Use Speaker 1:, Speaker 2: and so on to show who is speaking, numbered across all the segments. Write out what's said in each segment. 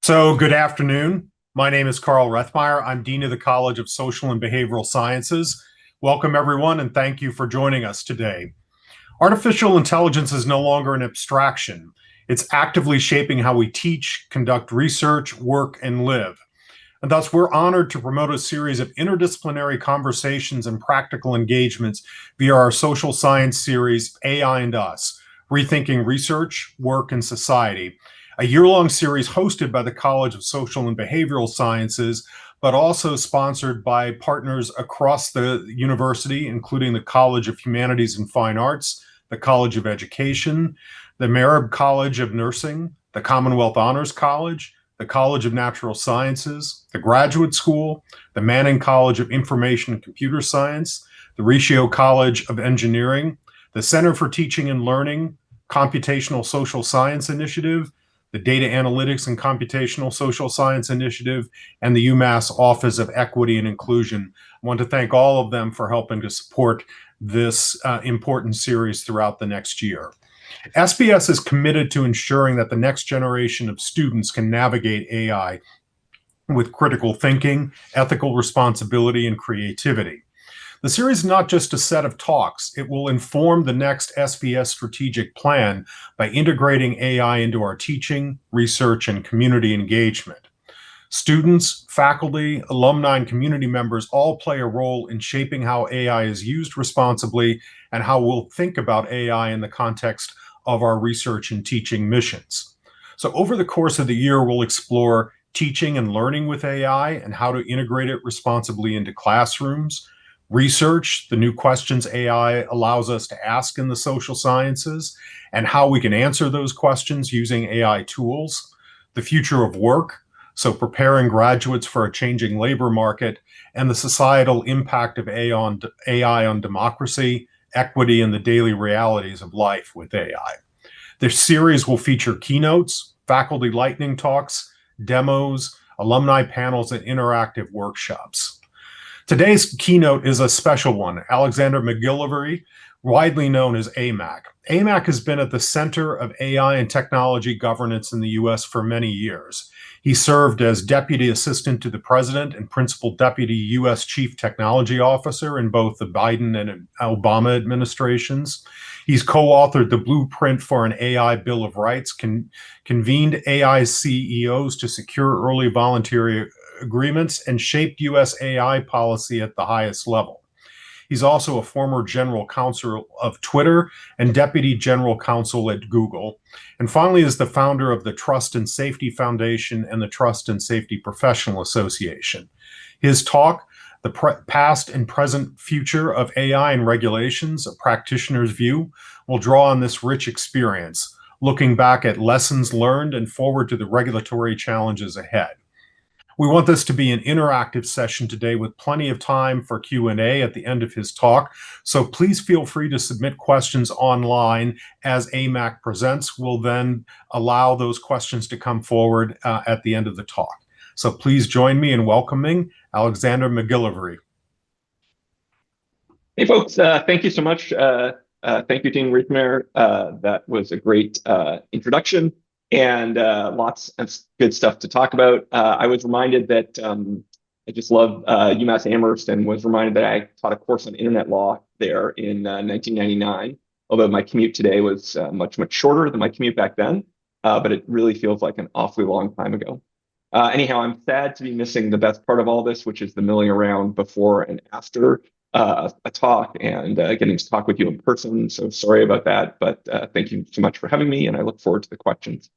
Speaker 1: So, good afternoon. My name is Carl Rethmeyer. I'm Dean of the College of Social and Behavioral Sciences. Welcome, everyone, and thank you for joining us today. Artificial intelligence is no longer an abstraction. It's actively shaping how we teach, conduct research, work, and live. And thus, we're honored to promote a series of interdisciplinary conversations and practical engagements via our social science series, AI and Us, Rethinking Research, Work, and Society, a year-long series hosted by the College of Social and Behavioral Sciences, but also sponsored by partners across the university, including the College of Humanities and Fine Arts, the College of Education, the Marib College of Nursing, the Commonwealth Honors College, the College of Natural Sciences, the Graduate School, the Manning College of Information and Computer Science, the Riccio College of Engineering, the Center for Teaching and Learning, Computational Social Science Initiative, the Data Analytics and Computational Social Science Initiative, and the UMass Office of Equity and Inclusion. I want to thank all of them for helping to support this important series throughout the next year. SBS is committed to ensuring that the next generation of students can navigate AI with critical thinking, ethical responsibility, and creativity. The series is not just a set of talks. It will inform the next SBS strategic plan by integrating AI into our teaching, research, and community engagement. Students, faculty, alumni, and community members all play a role in shaping how AI is used responsibly and how we'll think about AI in the context of our research and teaching missions. So over the course of the year, we'll explore teaching and learning with AI and how to integrate it responsibly into classrooms, research, the new questions AI allows us to ask in the social sciences, and how we can answer those questions using AI tools, the future of work, so preparing graduates for a changing labor market, and the societal impact of AI on democracy, equity, and the daily realities of life with AI. This series will feature keynotes, faculty lightning talks, demos, alumni panels, and interactive workshops. Today's keynote is a special one. Alexander Macgillivray, widely known as Amac. Amac has been at the center of AI and technology governance in the US for many years. He served as Deputy Assistant to the President and Principal Deputy US Chief Technology Officer in both the Biden and Obama administrations. He's co-authored the Blueprint for an AI Bill of Rights, convened AI CEOs to secure early voluntary agreements, and shaped US AI policy at the highest level. He's also a former general counsel of Twitter and deputy general counsel at Google. And finally, is the founder of the Trust and Safety Foundation and the Trust and Safety Professional Association. His talk, The Past and Present Future of AI and Regulations, a Practitioner's View, will draw on this rich experience, looking back at lessons learned and forward to the regulatory challenges ahead. We want this to be an interactive session today with plenty of time for Q&A at the end of his talk. So please feel free to submit questions online as AMAC presents. We'll then allow those questions to come forward at the end of the talk. So please join me in welcoming Alexander Macgillivray.
Speaker 2: Hey, folks, thank you so much. Thank you, Dean Rethmeyer. That was a great introduction. And lots of good stuff to talk about. I was reminded that I just love UMass Amherst, and was reminded that I taught a course on internet law there in 1999, although my commute today was much, much shorter than my commute back then, but it really feels like an awfully long time ago. Anyhow, I'm sad to be missing the best part of all this, which is the milling around before and after a talk and getting to talk with you in person. So sorry about that, but thank you so much for having me, and I look forward to the questions.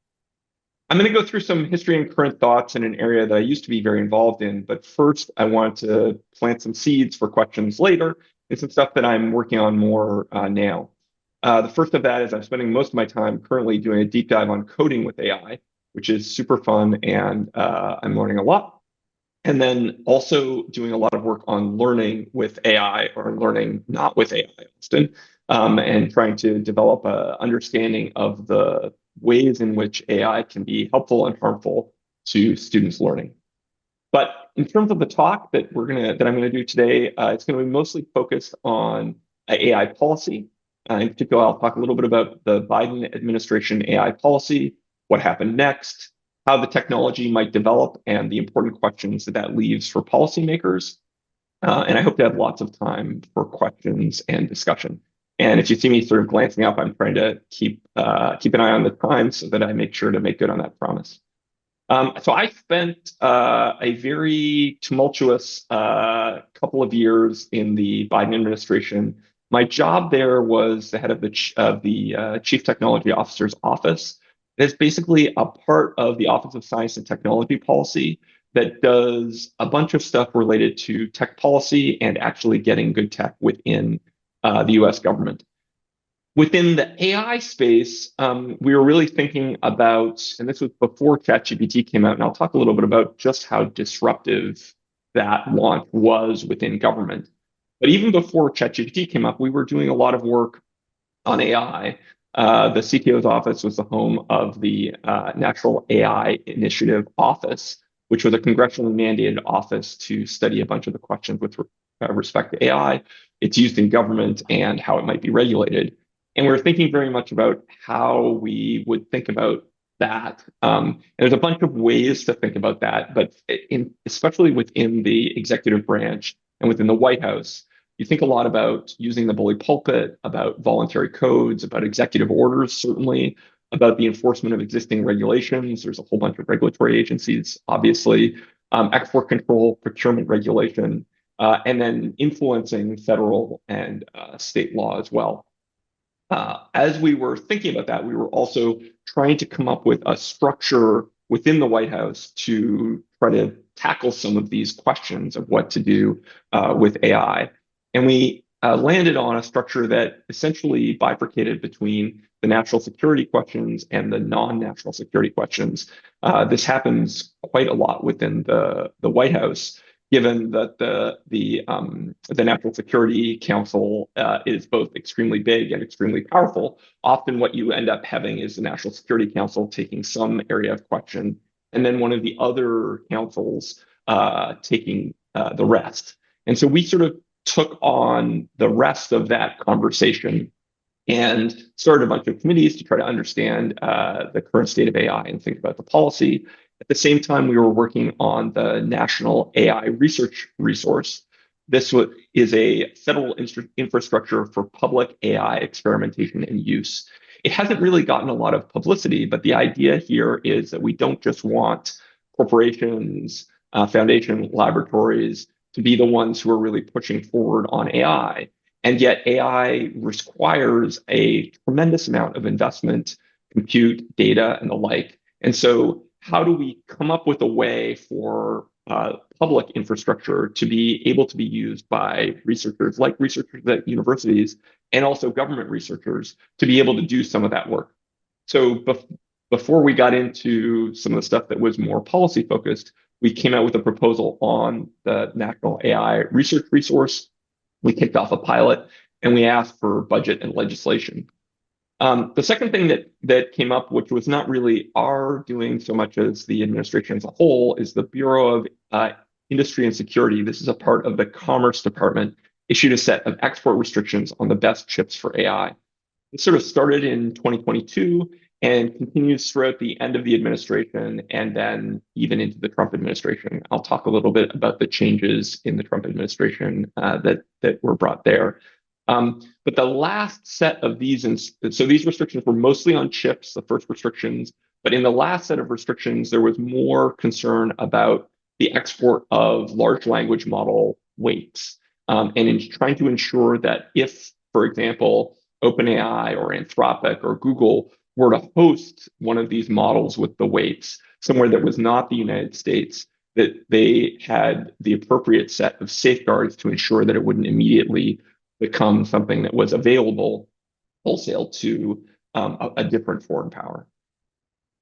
Speaker 2: I'm going to go through some history and current thoughts in an area that I used to be very involved in, but first I want to plant some seeds for questions later and some stuff that I'm working on more now. The first of that is I'm spending most of my time currently doing a deep dive on coding with AI, which is super fun, and I'm learning a lot. And then also doing a lot of work on learning with AI, or learning not with AI often, and trying to develop an understanding of the ways in which AI can be helpful and harmful to students' learning. But in terms of the talk that I'm gonna do today, it's going to be mostly focused on AI policy. In particular, I'll talk a little bit about the Biden administration AI policy, what happened next, how the technology might develop and the important questions that that leaves for policymakers. And I hope to have lots of time for questions and discussion. And if you see me sort of glancing up, I'm trying to keep an eye on the time so that I make sure to make good on that promise. So I spent a very tumultuous couple of years in the Biden administration. My job there was the head of the Chief Technology Officer's office. It's basically a part of the Office of Science and Technology Policy that does a bunch of stuff related to tech policy and actually getting good tech within the US government. Within the AI space, we were really thinking about, and this was before ChatGPT came out, and I'll talk a little bit about just how disruptive that launch was within government. But even before ChatGPT came up, we were doing a lot of work on AI. The CTO's office was the home of the National AI Initiative Office, which was a congressionally mandated office to study a bunch of the questions with respect to AI. It's used in government and how it might be regulated. And we're thinking very much about how we would think about that. And there's a bunch of ways to think about that, but especially within the executive branch and within the White House, you think a lot about using the bully pulpit, about voluntary codes, about executive orders, certainly, about the enforcement of existing regulations. There's a whole bunch of regulatory agencies, obviously, export control, procurement regulation, and then influencing federal and state law as well. As we were thinking about that, we were also trying to come up with a structure within the White House to try to tackle some of these questions of what to do with AI. And we landed on a structure that essentially bifurcated between the national security questions and the non-national security questions. This happens quite a lot within the White House, given that the National Security Council is both extremely big and extremely powerful. Often what you end up having is the National Security Council taking some area of question, and then one of the other councils taking the rest. And so we sort of took on the rest of that conversation and started a bunch of committees to try to understand the current state of AI and think about the policy. At the same time, we were working on the National AI Research Resource. This is a federal infrastructure for public AI experimentation and use. It hasn't really gotten a lot of publicity, but the idea here is that we don't just want corporations, foundation laboratories to be the ones who are really pushing forward on AI. And yet AI requires a tremendous amount of investment, compute, data, and the like. And so how do we come up with a way for public infrastructure to be able to be used by researchers, like researchers at universities, and also government researchers to be able to do some of that work? So before we got into some of the stuff that was more policy focused, we came out with a proposal on the National AI Research Resource. We kicked off a pilot and we asked for budget and legislation. The second thing that came up, which was not really our doing so much as the administration as a whole, is the Bureau of Industry and Security. This is a part of the Commerce Department, issued a set of export restrictions on the best chips for AI. It sort of started in 2022 and continues throughout the end of the administration and then even into the Trump administration. I'll talk a little bit about the changes in the Trump administration that were brought there. But the last set of these, so these restrictions were mostly on chips, the first restrictions, but in the last set of restrictions, there was more concern about the export of large language model weights. And in trying to ensure that if, for example, OpenAI or Anthropic or Google were to host one of these models with the weights somewhere that was not the United States, that they had the appropriate set of safeguards to ensure that it wouldn't immediately become something that was available wholesale to a different foreign power.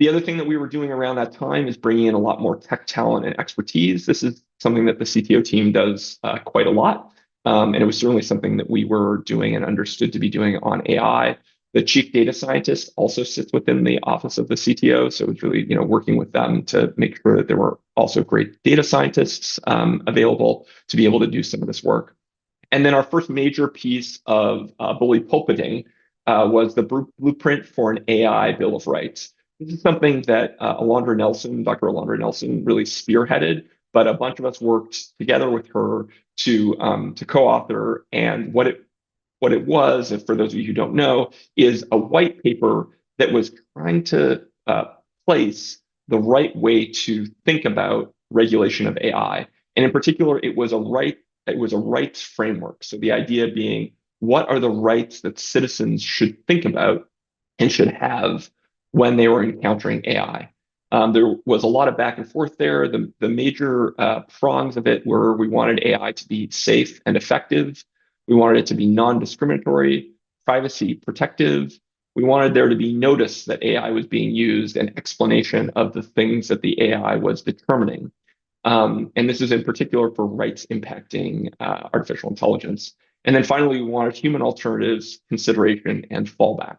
Speaker 2: The other thing that we were doing around that time is bringing in a lot more tech talent and expertise. This is something that the CTO team does quite a lot. And it was certainly something that we were doing and understood to be doing on AI. The chief data scientist also sits within the office of the CTO. So it's really, working with them to make sure that there were also great data scientists available to be able to do some of this work. And then our first major piece of bully pulpiting was the blueprint for an AI Bill of Rights. This is something that Dr. Alondra Nelson, really spearheaded, but a bunch of us worked together with her to co-author. And what it was, if for those of you who don't know, is a white paper that was trying to place the right way to think about regulation of AI. And in particular, it was a rights framework. So the idea being, what are the rights that citizens should think about and should have when they were encountering AI? There was a lot of back and forth there. The major prongs of it were, we wanted AI to be safe and effective. We wanted it to be non-discriminatory, privacy protective. We wanted there to be notice that AI was being used and explanation of the things that the AI was determining. And this is in particular for rights impacting artificial intelligence. And then finally, we wanted human alternatives, consideration, and fallback.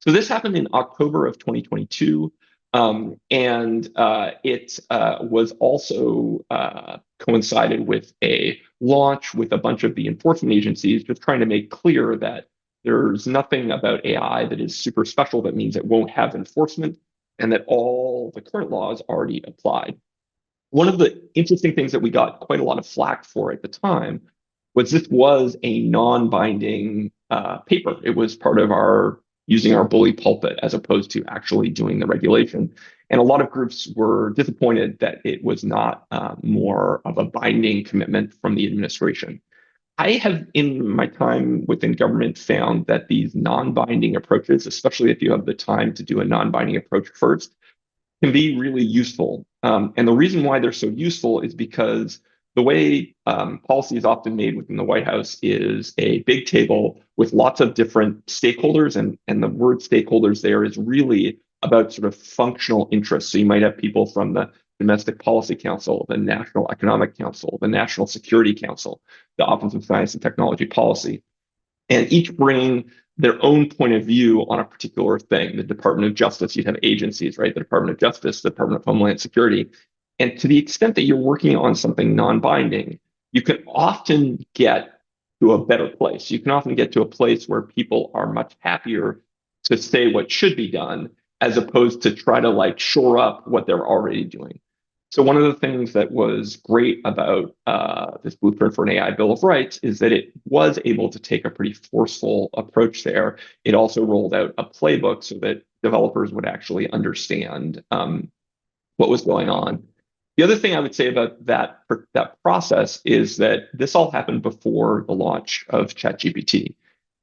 Speaker 2: So this happened in October of 2022. It was also coincided with a launch with a bunch of the enforcement agencies, just trying to make clear that there's nothing about AI that is super special that means it won't have enforcement, and that all the current laws already applied. One of the interesting things that we got quite a lot of flack for at the time was this was a non-binding paper. It was part of our using our bully pulpit as opposed to actually doing the regulation. And a lot of groups were disappointed that it was not more of a binding commitment from the administration. I have, in my time within government, found that these non-binding approaches, especially if you have the time to do a non-binding approach first, can be really useful. And the reason why they're so useful is because the way policy is often made within the White House is a big table with lots of different stakeholders, and the word stakeholders there is really about sort of functional interests. So you might have people from the Domestic Policy Council, the National Economic Council, the National Security Council, the Office of Science and Technology Policy, and each bring their own point of view on a particular thing. The Department of Justice, you'd have agencies, right? The Department of Justice, the Department of Homeland Security. And to the extent that you're working on something non-binding, you can often get to a better place. You can often get to a place where people are much happier to say what should be done, as opposed to try to like shore up what they're already doing. So one of the things that was great about this blueprint for an AI Bill of Rights is that it was able to take a pretty forceful approach there. It also rolled out a playbook so that developers would actually understand what was going on. The other thing I would say about that process is that this all happened before the launch of ChatGPT.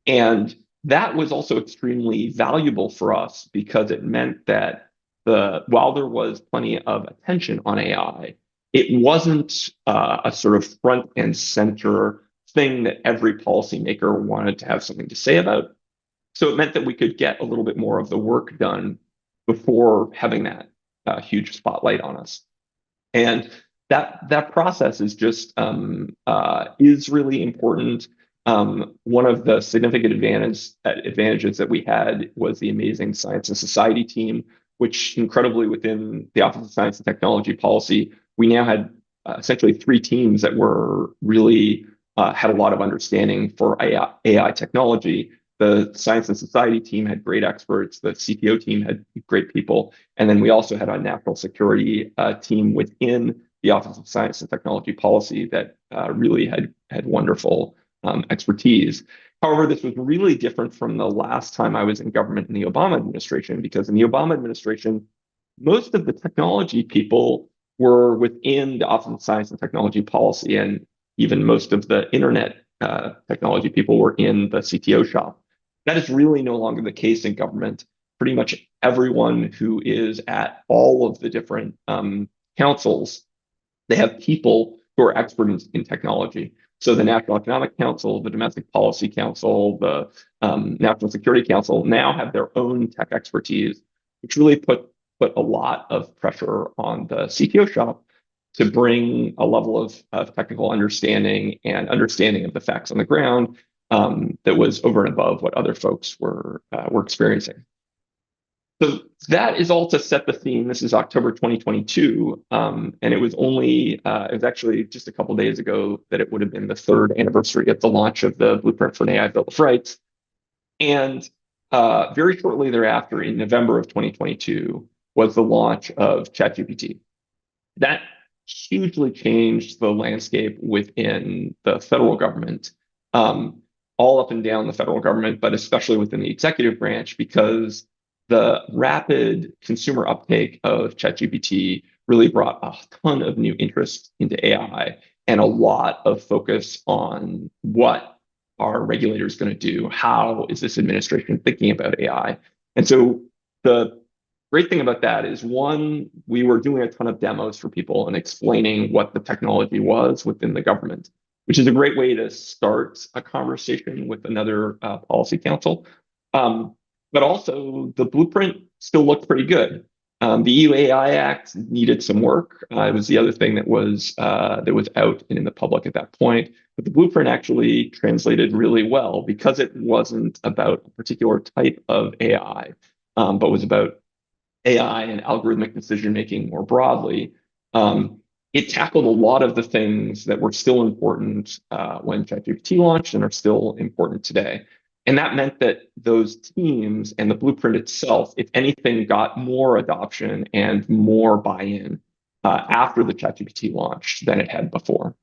Speaker 2: And that was also extremely valuable for us because it meant that while there was plenty of attention on AI, it wasn't a sort of front and center thing that every policymaker wanted to have something to say about. So it meant that we could get a little bit more of the work done before having that huge spotlight on us. And that process is just is really important. One of the significant advantages that we had was the amazing science and society team, which incredibly within the Office of Science and Technology Policy, we now had essentially 3 teams that were really had a lot of understanding for AI technology. The science and society team had great experts. The CTO team had great people. And then we also had a national security team within the Office of Science and Technology Policy that really had wonderful expertise. However, this was really different from the last time I was in government in the Obama administration, because in the Obama administration, most of the technology people were within the Office of Science and Technology Policy, and even most of the internet technology people were in the CTO shop. That is really no longer the case in government. Pretty much everyone who is at all of the different councils, they have people who are experts in technology. So the National Economic Council, the Domestic Policy Council, the National Security Council now have their own tech expertise, which really put a lot of pressure on the CTO shop to bring a level of technical understanding and understanding of the facts on the ground that was over and above what other folks were experiencing. So that is all to set the theme. This is October 2022, and it was actually just a couple of days ago that it would have been the 3rd anniversary of the launch of the Blueprint for an AI Bill of Rights. And very shortly thereafter, in November of 2022, was the launch of ChatGPT. That hugely changed the landscape within the federal government, all up and down the federal government, but especially within the executive branch, because the rapid consumer uptake of ChatGPT really brought a ton of new interest into AI and a lot of focus on what are regulators going to do? How is this administration thinking about AI? And so the great thing about that is, one, we were doing a ton of demos for people and explaining what the technology was within the government, which is a great way to start a conversation with another policy council. But also, the blueprint still looked pretty good. The EU AI Act needed some work. It was the other thing that was out and in the public at that point. But the blueprint actually translated really well because it wasn't about a particular type of AI, but was about AI and algorithmic decision making more broadly. It tackled a lot of the things that were still important when ChatGPT launched and are still important today. And that meant that those teams and the blueprint itself, if anything, got more adoption and more buy-in after the ChatGPT launch than it had before.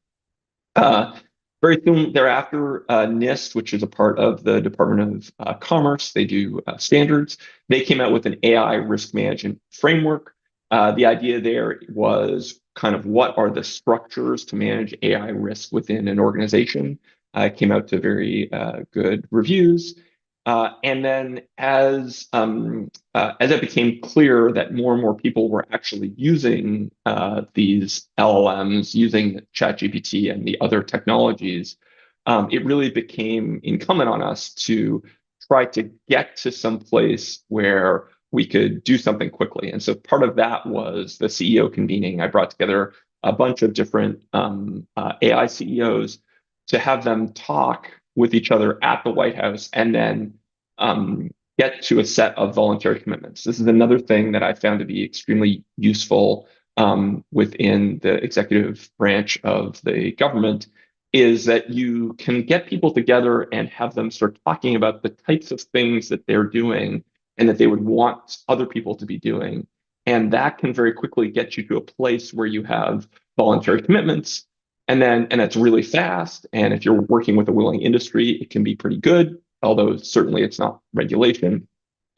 Speaker 2: Very soon thereafter, NIST, which is a part of the Department of Commerce, they do standards. They came out with an AI risk management framework. The idea there was kind of what are the structures to manage AI risk within an organization. It came out to very good reviews. And then as it became clear that more and more people were actually using these LLMs, using ChatGPT and the other technologies, it really became incumbent on us to try to get to some place where we could do something quickly. And so part of that was the CEO convening. I brought together a bunch of different AI CEOs to have them talk with each other at the White House and then get to a set of voluntary commitments. This is another thing that I found to be extremely useful within the executive branch of the government, is that you can get people together and have them start talking about the types of things that they're doing and that they would want other people to be doing. And that can very quickly get you to a place where you have voluntary commitments. And it's really fast. And if you're working with a willing industry, it can be pretty good, although certainly it's not regulation.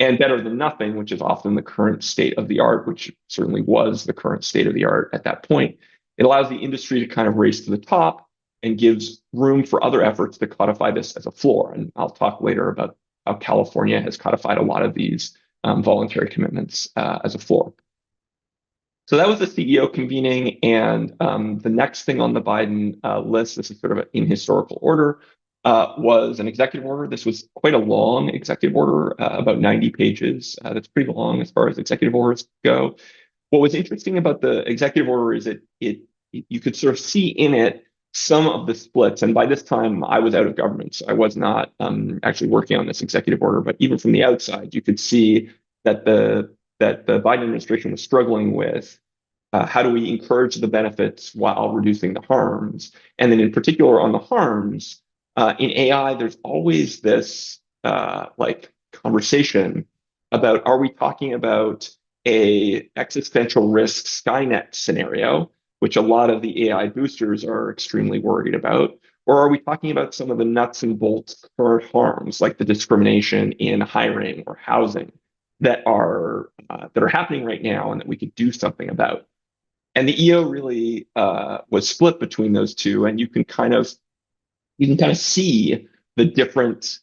Speaker 2: And better than nothing, which is often the current state of the art, which certainly was the current state of the art at that point. It allows the industry to kind of race to the top and gives room for other efforts to codify this as a floor. And I'll talk later about how California has codified a lot of these voluntary commitments as a floor. So that was the CEO convening, and the next thing on the Biden list, this is sort of in historical order, was an executive order. This was quite a long executive order, about 90 pages. That's pretty long as far as executive orders go. What was interesting about the executive order is that you could sort of see in it some of the splits. And by this time, I was out of government, so I was not actually working on this executive order. But even from the outside, you could see that the Biden administration was struggling with how do we encourage the benefits while reducing the harms? And then in particular on the harms, in AI, there's always this conversation about, are we talking about a existential risk Skynet scenario, which a lot of the AI boosters are extremely worried about? Or are we talking about some of the nuts and bolts current harms, like the discrimination in hiring or housing that are happening right now and that we could do something about? And the EO really was split between those two, and you can kind of see the different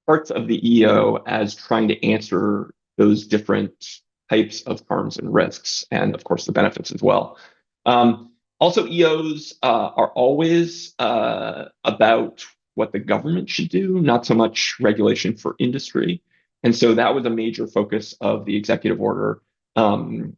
Speaker 2: parts of the EO as trying to answer those different types of harms and risks, and of course the benefits as well. Also, EOs are always about what the government should do, not so much regulation for industry. And so that was a major focus of the executive order. And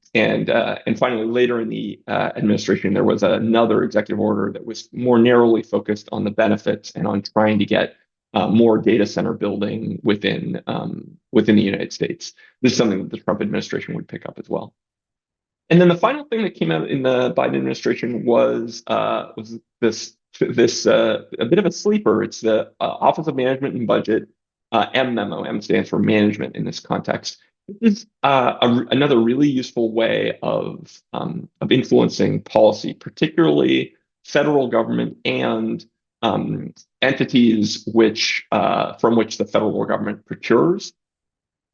Speaker 2: finally, later in the administration, there was another executive order that was more narrowly focused on the benefits and on trying to get more data center building within the United States. This is something that the Trump administration would pick up as well. And then the final thing that came out in the Biden administration was this a bit of a sleeper. It's the Office of Management and Budget M memo. M stands for management in this context. This is another really useful way of influencing policy, particularly federal government and entities from which the federal government procures.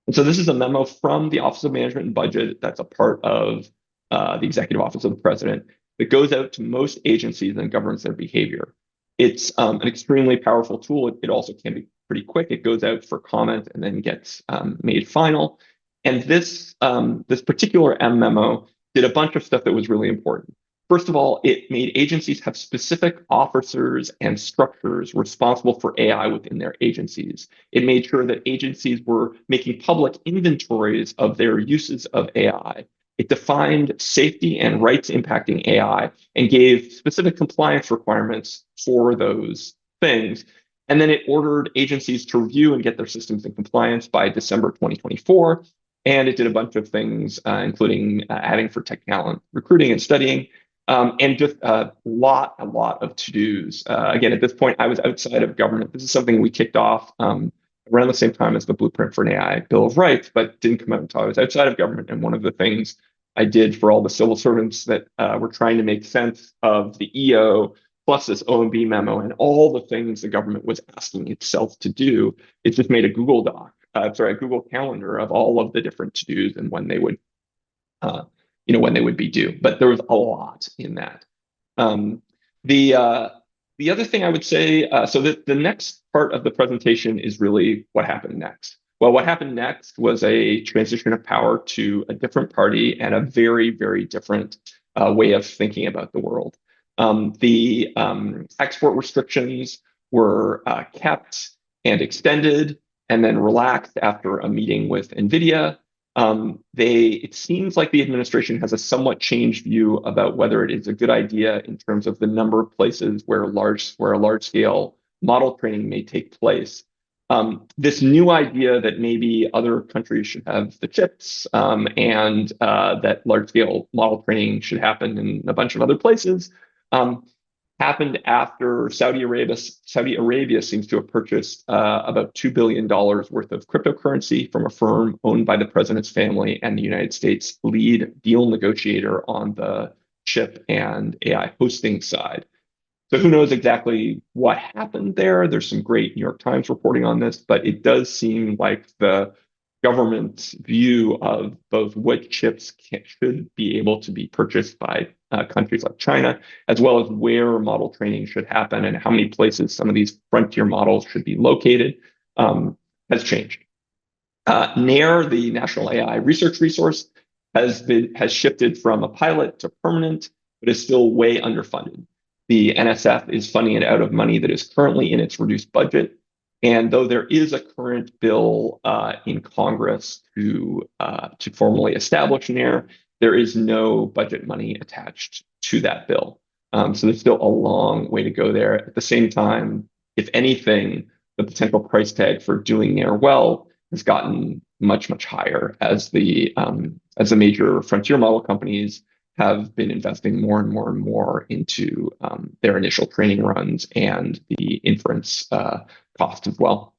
Speaker 2: And so this is a memo from the Office of Management and Budget that's a part of the Executive Office of the President that goes out to most agencies and governs their behavior. It's an extremely powerful tool. It also can be pretty quick. It goes out for comment and then gets made final. And this particular M memo did a bunch of stuff that was really important. First of all, it made agencies have specific officers and structures responsible for AI within their agencies. It made sure that agencies were making public inventories of their uses of AI. It defined safety and rights impacting AI and gave specific compliance requirements for those things. And then it ordered agencies to review and get their systems in compliance by December 2024. And it did a bunch of things, including adding for tech talent recruiting and studying, and just a lot of to-dos. Again, at this point, I was outside of government. This is something we kicked off around the same time as the Blueprint for an AI Bill of Rights, but didn't come out until I was outside of government. And one of the things I did for all the civil servants that were trying to make sense of the EO plus this OMB memo and all the things the government was asking itself to do, it just made a a Google Calendar of all of the different to-dos and when they would when they would be due. But there was a lot in that. The other thing I would say, so the next part of the presentation is really what happened next. Well, what happened next was a transition of power to a different party and a very, very different way of thinking about the world. The export restrictions were kept and extended and then relaxed after a meeting with NVIDIA. It seems like the administration has a somewhat changed view about whether it is a good idea in terms of the number of places where a large scale model training may take place. This new idea that maybe other countries should have the chips and that large scale model training should happen in a bunch of other places happened after Saudi Arabia seems to have purchased about $2 billion worth of cryptocurrency from a firm owned by the president's family and the United States lead deal negotiator on the chip and AI hosting side. So who knows exactly what happened there? There's some great New York Times reporting on this, but it does seem like the government's view of both what chips should be able to be purchased by countries like China, as well as where model training should happen and how many places some of these frontier models should be located, has changed. NARE, the National AI Research Resource, has shifted from a pilot to permanent, but is still way underfunded. The NSF is funding it out of money that is currently in its reduced budget. And though there is a current bill in Congress to formally establish NARE, there is no budget money attached to that bill. So there's still a long way to go there. At the same time, if anything, the potential price tag for doing NARE well has gotten much, much higher as the major frontier model companies have been investing more and more and more into their initial training runs and the inference cost as well.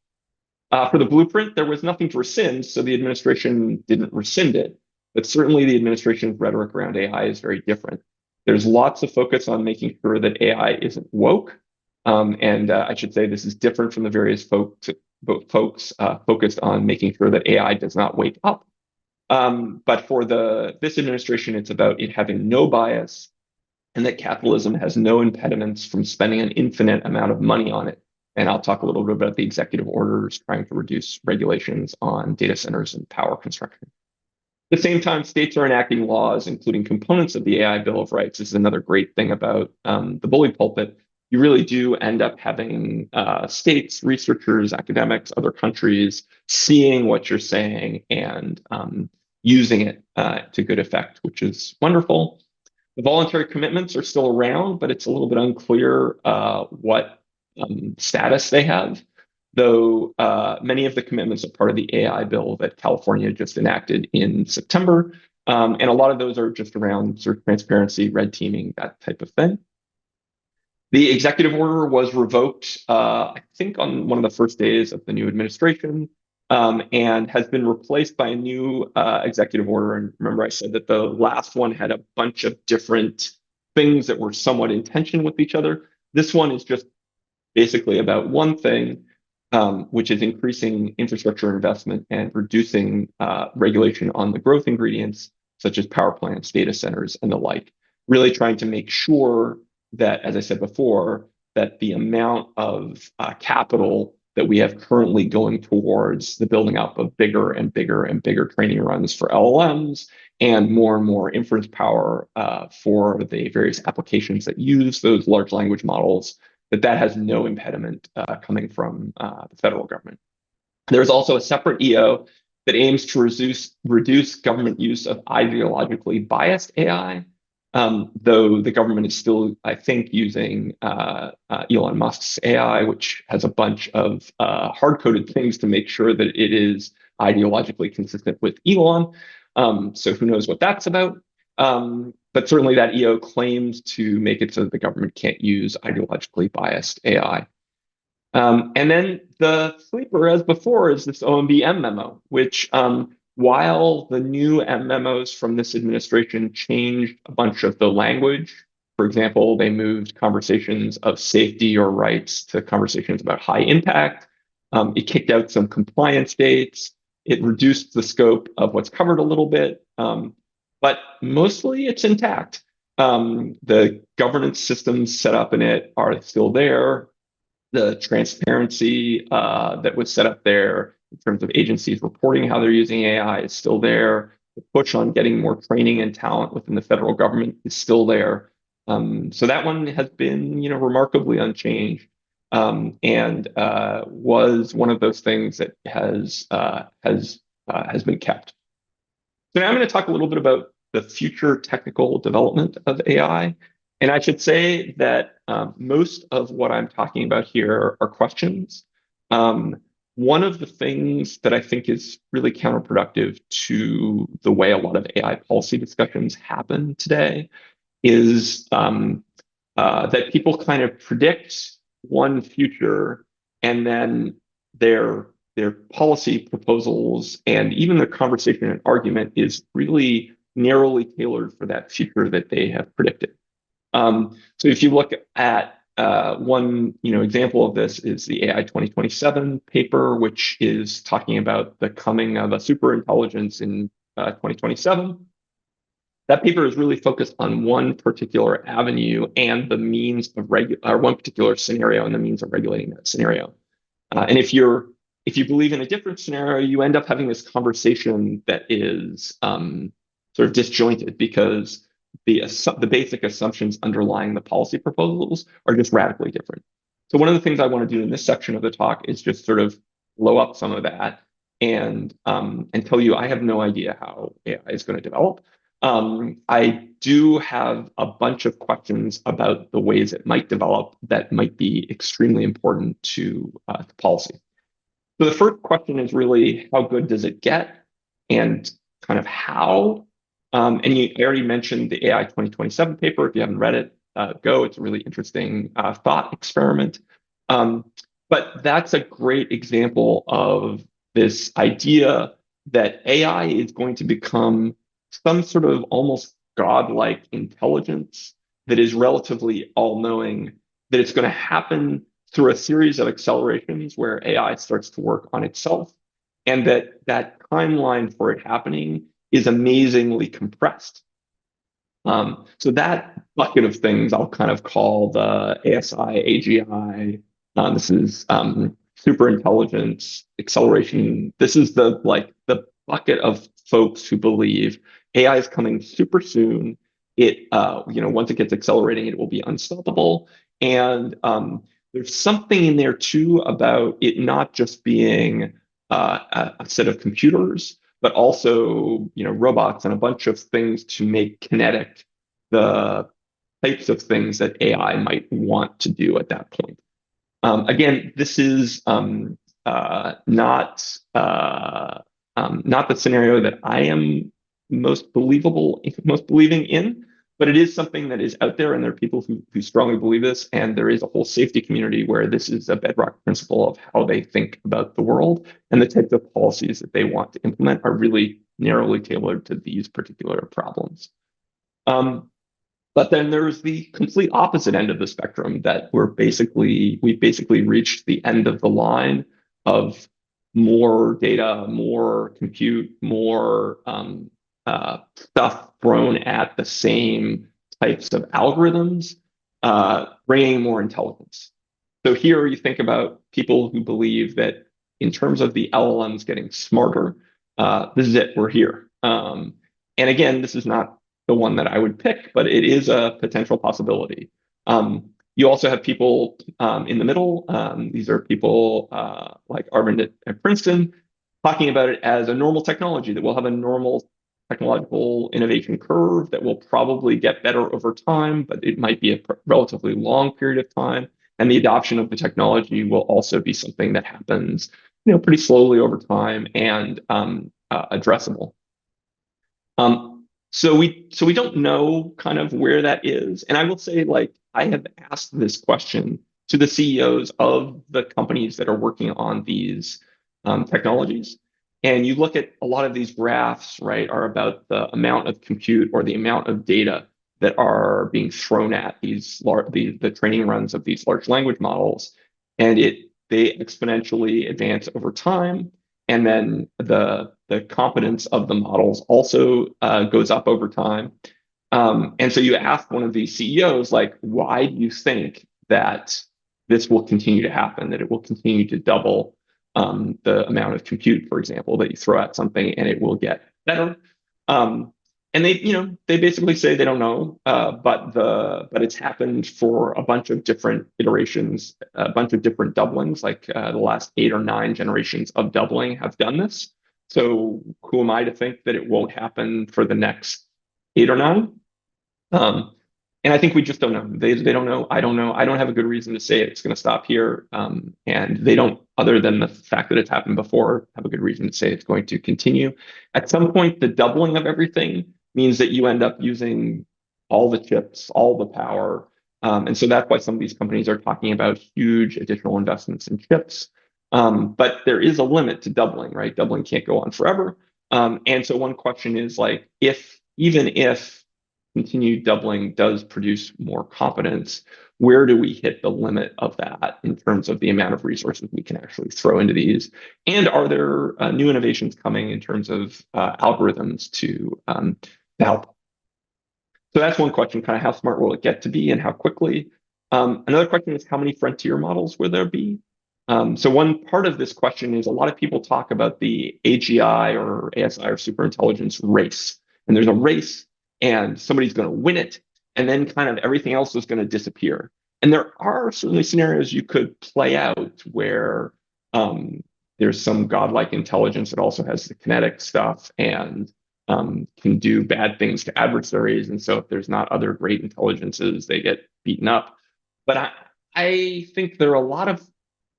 Speaker 2: For the blueprint, there was nothing to rescind, so the administration didn't rescind it. But certainly the administration's rhetoric around AI is very different. There's lots of focus on making sure that AI isn't woke. And I should say this is different from the various folks focused on making sure that AI does not wake up. But for this administration, it's about it having no bias and that capitalism has no impediments from spending an infinite amount of money on it. And I'll talk a little bit about the executive orders trying to reduce regulations on data centers and power construction. At the same time, states are enacting laws, including components of the AI Bill of Rights. This is another great thing about the bully pulpit. You really do end up having states, researchers, academics, other countries seeing what you're saying and using it to good effect, which is wonderful. The voluntary commitments are still around, but it's a little bit unclear what status they have, though many of the commitments are part of the AI bill that California just enacted in September. And a lot of those are just around sort of transparency, red teaming, that type of thing. The executive order was revoked, I think, on one of the first days of the new administration. and has been replaced by a new executive order. And remember, I said that the last one had a bunch of different things that were somewhat in tension with each other. This one is just basically about one thing, which is increasing infrastructure investment and reducing regulation on the growth ingredients, such as power plants, data centers, and the like. Really trying to make sure that, as I said before, that the amount of capital that we have currently going towards the building up of bigger and bigger and bigger training runs for LLMs and more inference power for the various applications that use those large language models, that has no impediment coming from the federal government. There's also a separate EO that aims to reduce government use of ideologically biased AI, though the government is still, I think, using Elon Musk's AI, which has a bunch of hard-coded things to make sure that it is ideologically consistent with Elon. So who knows what that's about. But certainly that EO claims to make it so that the government can't use ideologically biased AI. And then the sleeper, as before, is this OMB memo, which while the new M memos from this administration changed a bunch of the language, for example, they moved conversations of safety or rights to conversations about high impact. It kicked out some compliance dates. It reduced the scope of what's covered a little bit, but mostly it's intact. The governance systems set up in it are still there. The transparency that was set up there in terms of agencies reporting how they're using AI is still there. The push on getting more training and talent within the federal government is still there. So that one has been, remarkably unchanged, and was one of those things that has been kept. So now I'm going to talk a little bit about the future technical development of AI. And I should say that most of what I'm talking about here are questions. One of the things that I think is really counterproductive to the way a lot of AI policy discussions happen today is that people kind of predict one future, and then their policy proposals and even their conversation and argument is really narrowly tailored for that future that they have predicted. So if you look at one example of this is the AI 2027 paper, which is talking about the coming of a superintelligence in 2027. That paper is really focused on one particular avenue and the means of one particular scenario and the means of regulating that scenario. And if you believe in a different scenario, you end up having this conversation that is sort of disjointed because the basic assumptions underlying the policy proposals are just radically different. So one of the things I want to do in this section of the talk is just sort of blow up some of that and tell you I have no idea how AI is going to develop. I do have a bunch of questions about the ways it might develop that might be extremely important to policy. So the first question is really, how good does it get, and kind of how? And I already mentioned the AI 2027 paper. If you haven't read it, go. It's a really interesting thought experiment. But that's a great example of this idea that AI is going to become some sort of almost godlike intelligence that is relatively all-knowing, that it's going to happen through a series of accelerations where AI starts to work on itself, and that timeline for it happening is amazingly compressed. So that bucket of things I'll kind of call the ASI, AGI. This is super intelligence, acceleration. This is the bucket of folks who believe AI is coming super soon. It, once it gets accelerating, it will be unstoppable. And there's something in there too about it not just being a set of computers, but also, robots and a bunch of things to make kinetic the types of things that AI might want to do at that point. Again, this is not the scenario that I am most believing in, But it is something that is out there, and there are people who strongly believe this, and there is a whole safety community where this is a bedrock principle of how they think about the world, and the types of policies that they want to implement are really narrowly tailored to these particular problems. But then there's the complete opposite end of the spectrum that we basically reached the end of the line of more data, more compute, more stuff thrown at the same types of algorithms, bringing more intelligence. So here you think about people who believe that in terms of the LLMs getting smarter, this is it, we're here. And again, this is not the one that I would pick, but it is a potential possibility. You also have people in the middle. These are people like Arvind at Princeton talking about it as a normal technology that will have a normal technological innovation curve that will probably get better over time, but it might be a relatively long period of time. And the adoption of the technology will also be something that happens, pretty slowly over time and addressable. So we don't know kind of where that is. And I will say, like, I have asked this question to the CEOs of the companies that are working on these technologies. And you look at a lot of these graphs, right, are about the amount of compute or the amount of data that are being thrown at the training runs of these large language models. And they exponentially advance over time. And then the competence of the models also goes up over time. And so you ask one of these CEOs, like, why do you think that this will continue to happen, that it will continue to double the amount of compute, for example, that you throw at something and it will get better? And they basically say they don't know, but it's happened for a bunch of different iterations, a bunch of different doublings, like the last 8 or 9 generations of doubling have done this. So who am I to think that it won't happen for the next 8 or 9? And I think we just don't know. They don't know. I don't know. I don't have a good reason to say it's going to stop here. And they don't, other than the fact that it's happened before, have a good reason to say it's going to continue. At some point, the doubling of everything means that you end up using all the chips, all the power. And so that's why some of these companies are talking about huge additional investments in chips. But there is a limit to doubling, right? Doubling can't go on forever. And so one question is, like, even if continued doubling does produce more competence, where do we hit the limit of that in terms of the amount of resources we can actually throw into these? And are there new innovations coming in terms of algorithms to help? So that's one question, kind of how smart will it get to be and how quickly? Another question is, how many frontier models will there be? So one part of this question is, a lot of people talk about the AGI or ASI or superintelligence race. And there's a race and somebody's going to win it, and then kind of everything else is going to disappear. And there are certainly scenarios you could play out where there's some godlike intelligence that also has the kinetic stuff and can do bad things to adversaries. And so if there's not other great intelligences, they get beaten up. But I think there are a lot of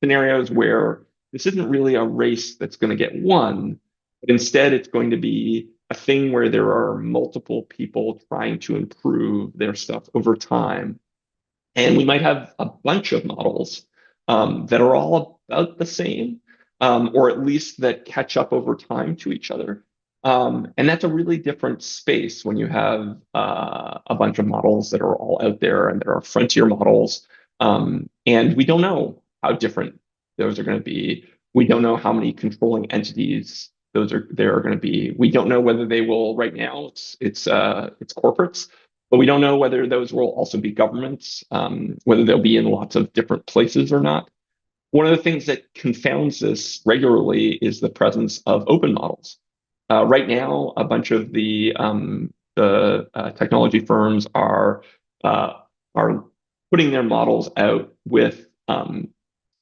Speaker 2: scenarios where this isn't really a race that's going to get won, but instead it's going to be a thing where there are multiple people trying to improve their stuff over time. And we might have a bunch of models that are all about the same, or at least that catch up over time to each other. And that's a really different space when you have a bunch of models that are all out there, and there are frontier models. And we don't know how different those are going to be. We don't know how many controlling entities there are going to be. We don't know whether they will. Right now, it's corporates, but we don't know whether those will also be governments, whether they'll be in lots of different places or not. One of the things that confounds this regularly is the presence of open models. Right now, a bunch of the technology firms are putting their models out with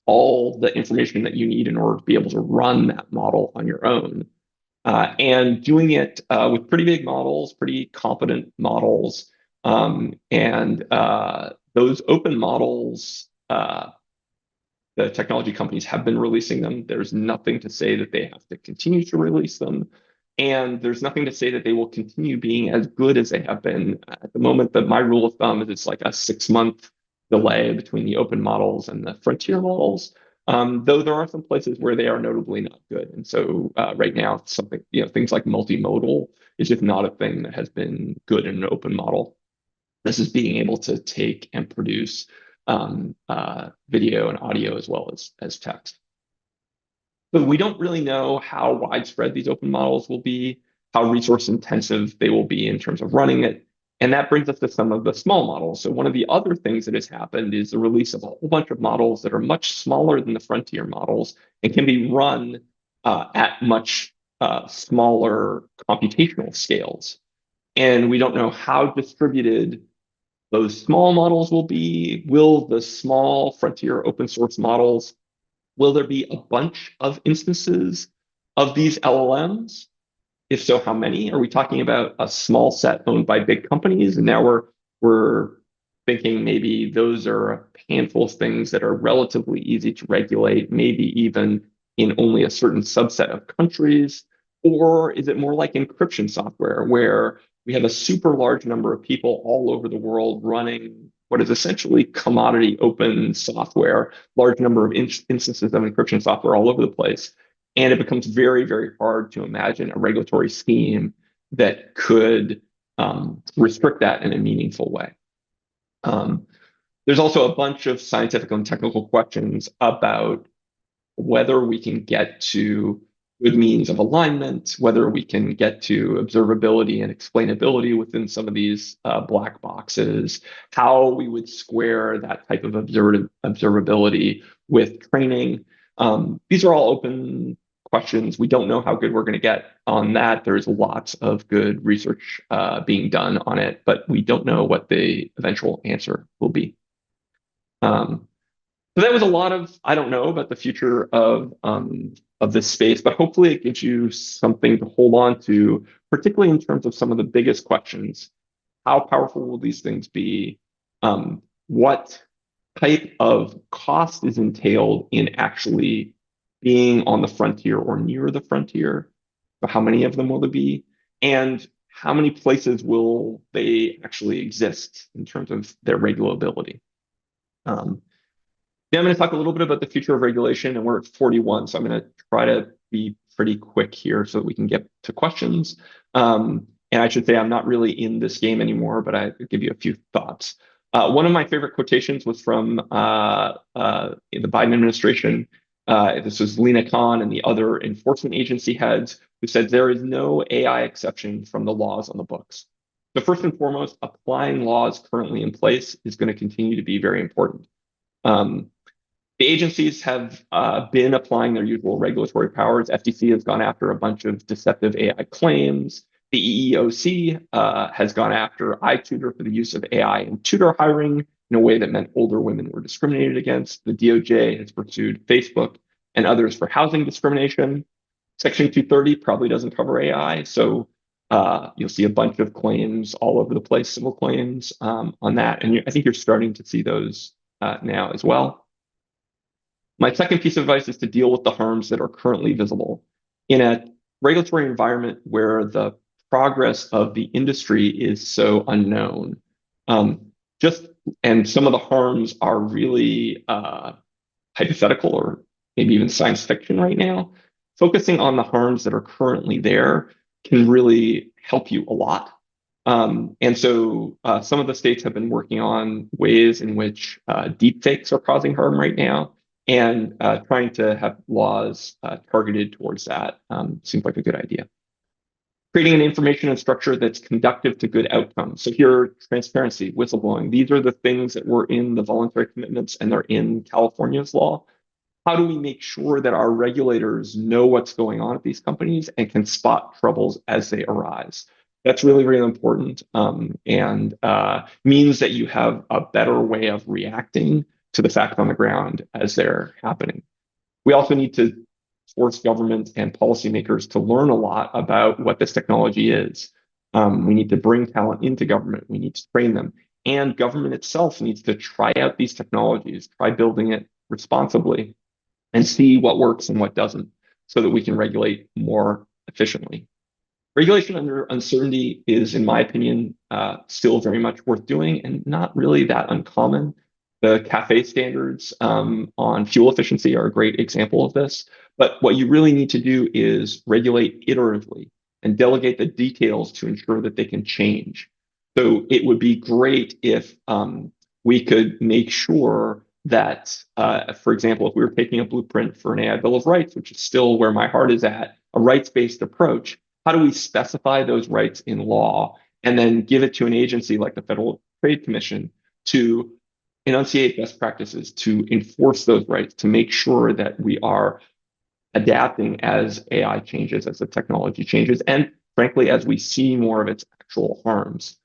Speaker 2: all the information that you need in order to be able to run that model on your own. And doing it with pretty big models, pretty competent models. And those open models, the technology companies have been releasing them. There's nothing to say that they have to continue to release them. And there's nothing to say that they will continue being as good as they have been at the moment. But my rule of thumb is it's like a 6 month delay between the open models and the frontier models. Though there are some places where they are notably not good. And so right now, something, things like multimodal is just not a thing that has been good in an open model. This is being able to take and produce video and audio as well as text. But we don't really know how widespread these open models will be, how resource intensive they will be in terms of running it. And that brings us to some of the small models. So one of the other things that has happened is the release of a whole bunch of models that are much smaller than the frontier models and can be run at much smaller computational scales. And we don't know how distributed those small models will be. Will the small frontier open source models, will there be a bunch of instances of these LLMs? If so, how many? Are we talking about a small set owned by big companies? And now we're thinking maybe those are a handful of things that are relatively easy to regulate, maybe even in only a certain subset of countries. Or is it more like encryption software, where we have a super large number of people all over the world running what is essentially commodity open software, large number of instances of encryption software all over the place. And it becomes very, very hard to imagine a regulatory scheme that could restrict that in a meaningful way. There's also a bunch of scientific and technical questions about whether we can get to good means of alignment, whether we can get to observability and explainability within some of these black boxes, how we would square that type of observability with training. These are all open questions. We don't know how good we're going to get on that. There's lots of good research being done on it, but we don't know what the eventual answer will be. So that was a lot of I don't know about the future of this space, but hopefully it gives you something to hold on to, particularly in terms of some of the biggest questions. How powerful will these things be? What type of cost is entailed in actually being on the frontier or near the frontier? How many of them will there be? And how many places will they actually exist in terms of their regulability? Now I'm going to talk a little bit about the future of regulation, and we're at 41, so I'm going to try to be pretty quick here so that we can get to questions. And I should say I'm not really in this game anymore, but I give you a few thoughts. One of my favorite quotations was from the Biden administration. This was Lena Khan and the other enforcement agency heads who said there is no AI exception from the laws on the books. So first and foremost, applying laws currently in place is going to continue to be very important. The agencies have been applying their usual regulatory powers. FTC has gone after a bunch of deceptive AI claims. The EEOC has gone after iTutor for the use of AI in tutor hiring in a way that meant older women were discriminated against. The DOJ has pursued Facebook and others for housing discrimination. Section 230 probably doesn't cover AI, so you'll see a bunch of claims all over the place, civil claims on that. And I think you're starting to see those now as well. My second piece of advice is to deal with the harms that are currently visible. In a regulatory environment where the progress of the industry is so unknown, and some of the harms are really hypothetical or maybe even science fiction right now, focusing on the harms that are currently there can really help you a lot. And so some of the states have been working on ways in which deepfakes are causing harm right now. And trying to have laws targeted towards that seems like a good idea. Creating an information and structure that's conducive to good outcomes. So here, transparency, whistleblowing. These are the things that were in the voluntary commitments and they're in California's law. How do we make sure that our regulators know what's going on at these companies and can spot troubles as they arise? That's really, really important and means that you have a better way of reacting to the facts on the ground as they're happening. We also need to force government and policymakers to learn a lot about what this technology is. We need to bring talent into government. We need to train them. And government itself needs to try out these technologies, try building it responsibly, and see what works and what doesn't so that we can regulate more efficiently. Regulation under uncertainty is, in my opinion, still very much worth doing and not really that uncommon. The CAFE standards on fuel efficiency are a great example of this. But what you really need to do is regulate iteratively and delegate the details to ensure that they can change. So it would be great if we could make sure that, for example, if we were taking a blueprint for an AI Bill of Rights, which is still where my heart is at, a rights-based approach, how do we specify those rights in law and then give it to an agency like the Federal Trade Commission to enunciate best practices, to enforce those rights, to make sure that we are adapting as AI changes, as the technology changes, and frankly, as we see more of its actual harms.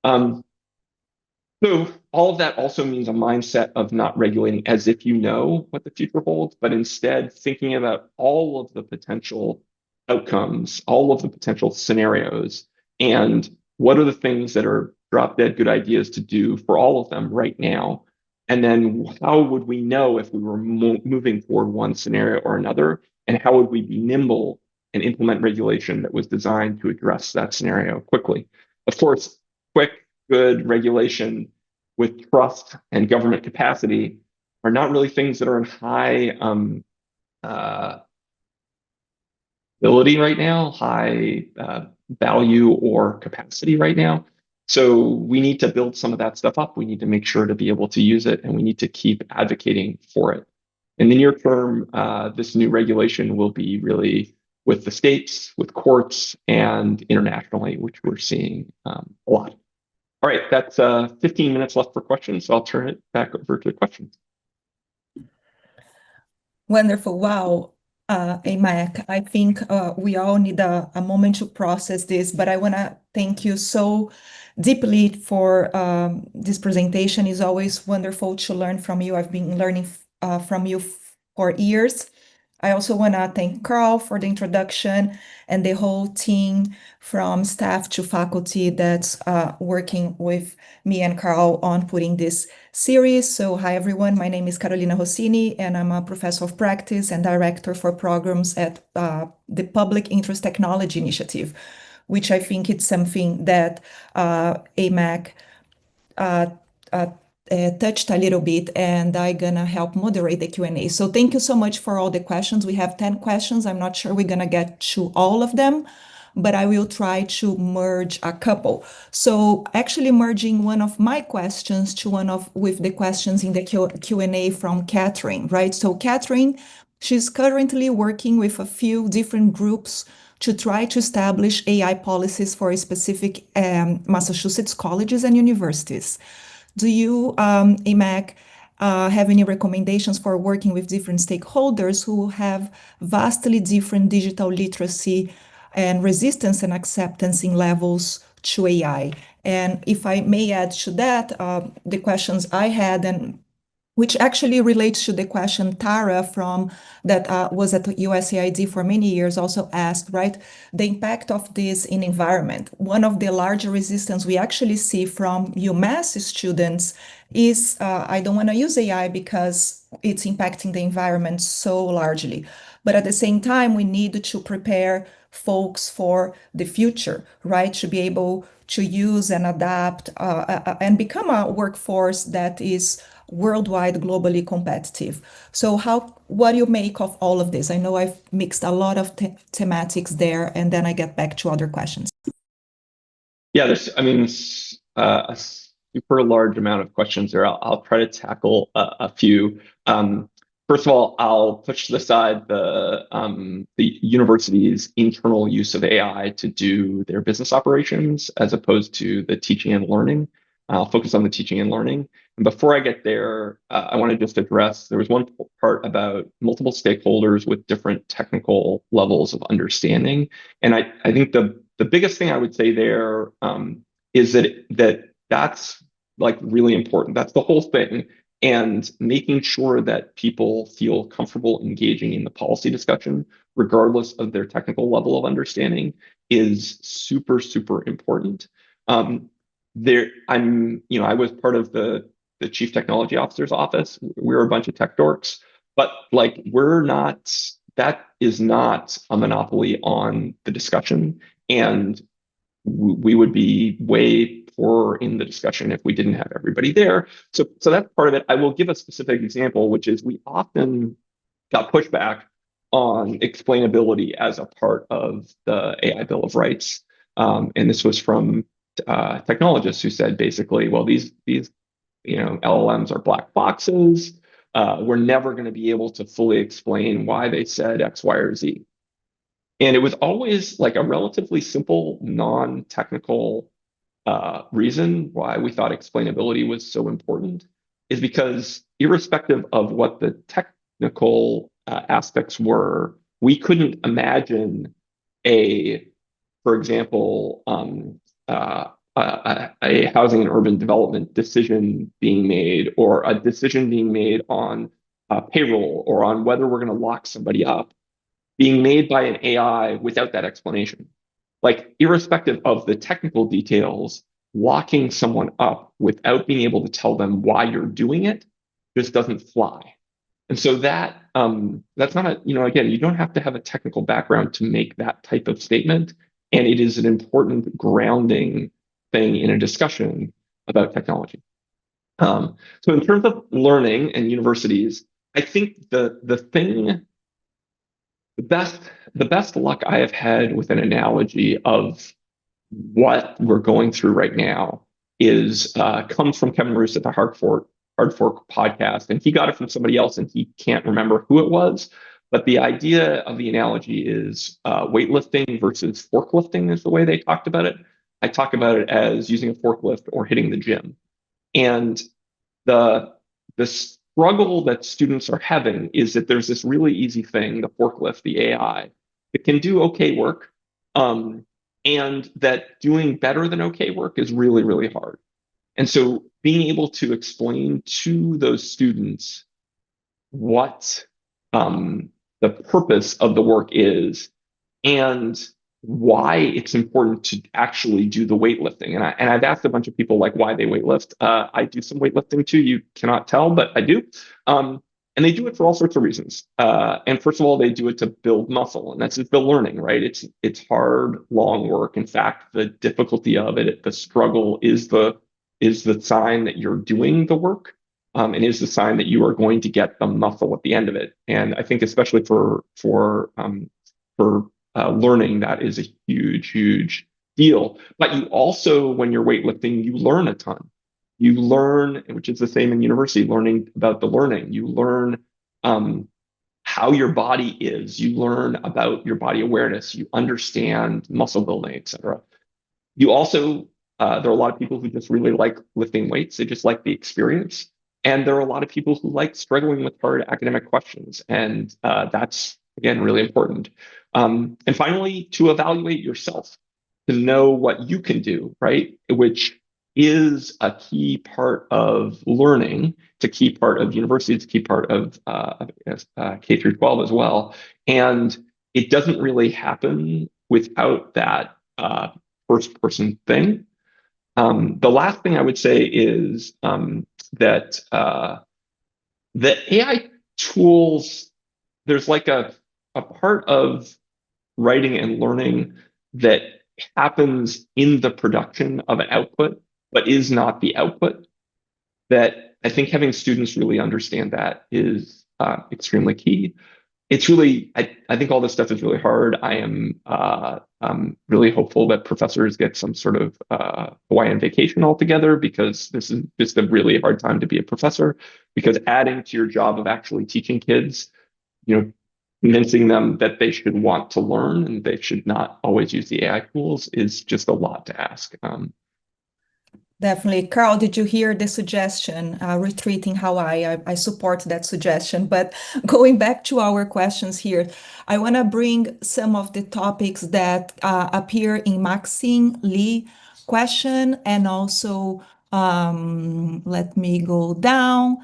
Speaker 2: So all of that also means a mindset of not regulating as if you know what the future holds, but instead thinking about all of the potential outcomes, all of the potential scenarios, and what are the things that are drop dead good ideas to do for all of them right now. And then how would we know if we were moving toward one scenario or another? And how would we be nimble and implement regulation that was designed to address that scenario quickly? Of course, quick, good regulation with trust and government capacity are not really things that are in high ability right now, high value or capacity right now. So we need to build some of that stuff up. We need to make sure to be able to use it, and we need to keep advocating for it. In the near term, this new regulation will be really with the states, with courts, and internationally, which we're seeing a lot. All right, that's 15 minutes left for questions, so I'll turn it back over to questions.
Speaker 3: Wonderful. Wow. Amac, I think we all need a moment to process this, but I want to thank you so deeply for this presentation. It's always wonderful to learn from you. I've been learning from you for years. I also want to thank Carl for the introduction and the whole team from staff to faculty that's working with me and Carl on putting this series. So hi, everyone. My name is Carolina Rossini, and I'm a professor of practice and director for programs at the Public Interest Technology Initiative, which I think it's something that Amac touched a little bit, and I'm gonna help moderate the Q&A. So thank you so much for all the questions. We have 10 questions. I'm not sure we're gonna get to all of them, but I will try to merge a couple. So actually merging one of my questions to with the questions in the Q&A from Catherine, right? So Catherine, she's currently working with a few different groups to try to establish AI policies for specific Massachusetts colleges and universities. Do you, Amac, have any recommendations for working with different stakeholders who have vastly different digital literacy and resistance and acceptance in levels to AI? And if I may add to that, the questions I had, and which actually relates to the question Tara from that was at USAID for many years also asked, right? The impact of this in environment. One of the larger resistance we actually see from UMass students is, I don't want to use AI because it's impacting the environment so largely. But at the same time, we need to prepare folks for the future, right? To be able to use and adapt and become a workforce that is worldwide, globally competitive. So what do you make of all of this? I know I've mixed a lot of thematics there, and then I get back to other questions.
Speaker 2: Yeah, there's, I mean, a super large amount of questions there. I'll try to tackle a few. First of all, I'll push to the side the university's internal use of AI to do their business operations as opposed to the teaching and learning. I'll focus on the teaching and learning. And before I get there, I want to just address, there was one part about multiple stakeholders with different technical levels of understanding. And I think the biggest thing I would say there is that's like really important. That's the whole thing. And making sure that people feel comfortable engaging in the policy discussion, regardless of their technical level of understanding, is super, super important. I was part of the chief technology officer's office. We were a bunch of tech dorks, but like that is not a monopoly on the discussion. And we would be way poorer in the discussion if we didn't have everybody there. So that's part of it. I will give a specific example, which is we often got pushback on explainability as a part of the AI Bill of Rights. And this was from technologists who said basically, well, these LLMs are black boxes. We're never going to be able to fully explain why they said X, Y, or Z. And it was always like a relatively simple, non-technical reason why we thought explainability was so important is because irrespective of what the technical aspects were, we couldn't imagine for example, a housing and urban development decision being made, or a decision being made on payroll, or on whether we're going to lock somebody up, being made by an AI without that explanation. Like, irrespective of the technical details, locking someone up without being able to tell them why you're doing it just doesn't fly. And so that's not again, you don't have to have a technical background to make that type of statement. And it is an important grounding thing in a discussion about technology. So in terms of learning and universities, I think the best luck I have had with an analogy of what we're going through right now comes from Kevin Roos at the Hard Fork podcast, and he got it from somebody else, and he can't remember who it was. But the idea of the analogy is weightlifting versus forklifting is the way they talked about it. I talk about it as using a forklift or hitting the gym, and the struggle that students are having is that there's this really easy thing, the forklift, the AI, that can do okay work, and that doing better than okay work is really, really hard. And so being able to explain to those students what the purpose of the work is and why it's important to actually do the weightlifting. And I've asked a bunch of people like why they weightlift. I do some weightlifting too. You cannot tell, but I do. And they do it for all sorts of reasons. And first of all, they do it to build muscle, and that's just the learning, right? It's hard, long work. In fact, the difficulty of it, the struggle is the sign that you're doing the work, and is the sign that you are going to get the muscle at the end of it. And I think especially for learning, that is a huge, huge deal. But you also, when you're weightlifting, you learn a ton. You learn, which is the same in university, learning about the learning. You learn how your body is. You learn about your body awareness. You understand muscle building, et cetera. You also, there are a lot of people who just really like lifting weights. They just like the experience. And there are a lot of people who like struggling with hard academic questions. And that's, again, really important. And finally, to evaluate yourself, to know what you can do, right? Which is a key part of learning. It's a key part of university. It's a key part of K through 12 as well. And it doesn't really happen without that first person thing. The last thing I would say is that the AI tools, there's like a part of writing and learning that happens in the production of an output, but is not the output. That I think having students really understand that is extremely key. It's really, I think all this stuff is really hard. I am really hopeful that professors get some sort of Hawaiian vacation altogether, because this is just a really hard time to be a professor, because adding to your job of actually teaching kids, convincing them that they should want to learn and they should not always use the AI tools is just a lot to ask.
Speaker 3: Definitely. Carl, did you hear the suggestion, retreating Hawaii? I support that suggestion. But going back to our questions here, I want to bring some of the topics that appear in Maxine Lee question, and also, let me go down,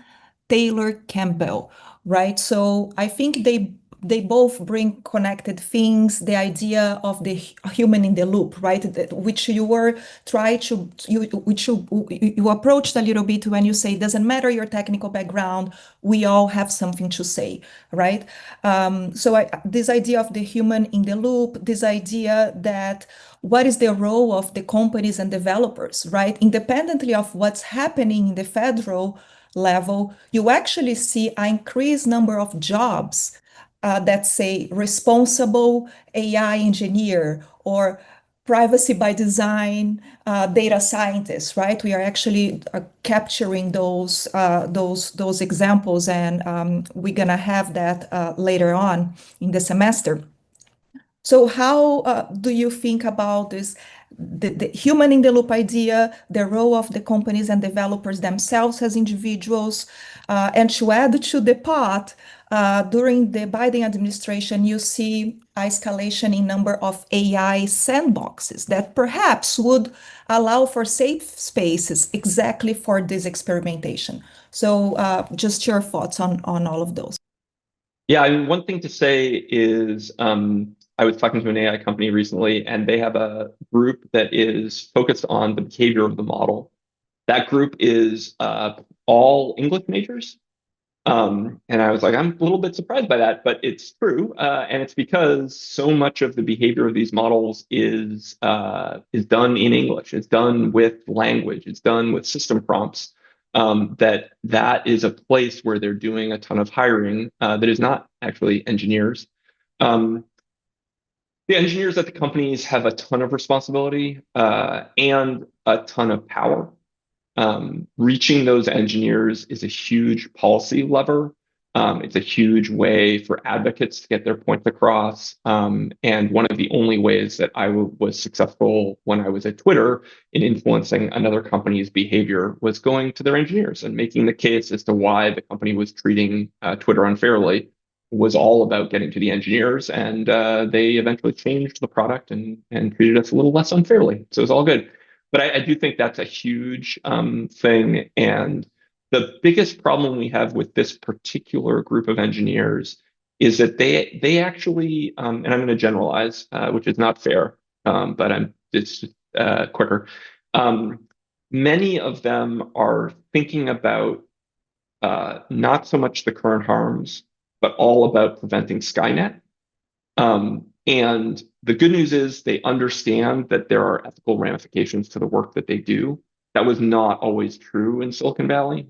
Speaker 3: Taylor Campbell, right? So I think they they both bring connected things, the idea of the human in the loop, right? Which you were you approached a little bit when you say, it doesn't matter your technical background, we all have something to say, right? This idea of the human in the loop, this idea that what is the role of the companies and developers, right? Independently of what's happening in the federal level, you actually see an increased number of jobs that say responsible AI engineer or privacy by design data scientists, right? We are actually capturing those examples, and we're gonna have that later on in the semester. So how do you think about this, the human in the loop idea, the role of the companies and developers themselves as individuals, and to add to the pot, during the Biden administration, you see escalation in number of AI sandboxes that perhaps would allow for safe spaces exactly for this experimentation. So just your thoughts on all of those.
Speaker 2: Yeah, I mean, one thing to say is I was talking to an AI company recently, and they have a group that is focused on the behavior of the model. That group is all English majors. And I was like, I'm a little bit surprised by that, but it's true. And it's because so much of the behavior of these models is done in English. It's done with language. It's done with system prompts. That is a place where they're doing a ton of hiring that is not actually engineers. The engineers at the companies have a ton of responsibility and a ton of power. Reaching those engineers is a huge policy lever. It's a huge way for advocates to get their points across. And one of the only ways that I was successful when I was at Twitter in influencing another company's behavior was going to their engineers and making the case as to why the company was treating Twitter unfairly. Was all about getting to the engineers, and they eventually changed the product and treated us a little less unfairly. So it's all good. But I do think that's a huge thing. And the biggest problem we have with this particular group of engineers is that they actually, and I'm going to generalize, which is not fair, but it's quicker. Many of them are thinking about not so much the current harms, but all about preventing Skynet. And the good news is they understand that there are ethical ramifications to the work that they do. That was not always true in Silicon Valley.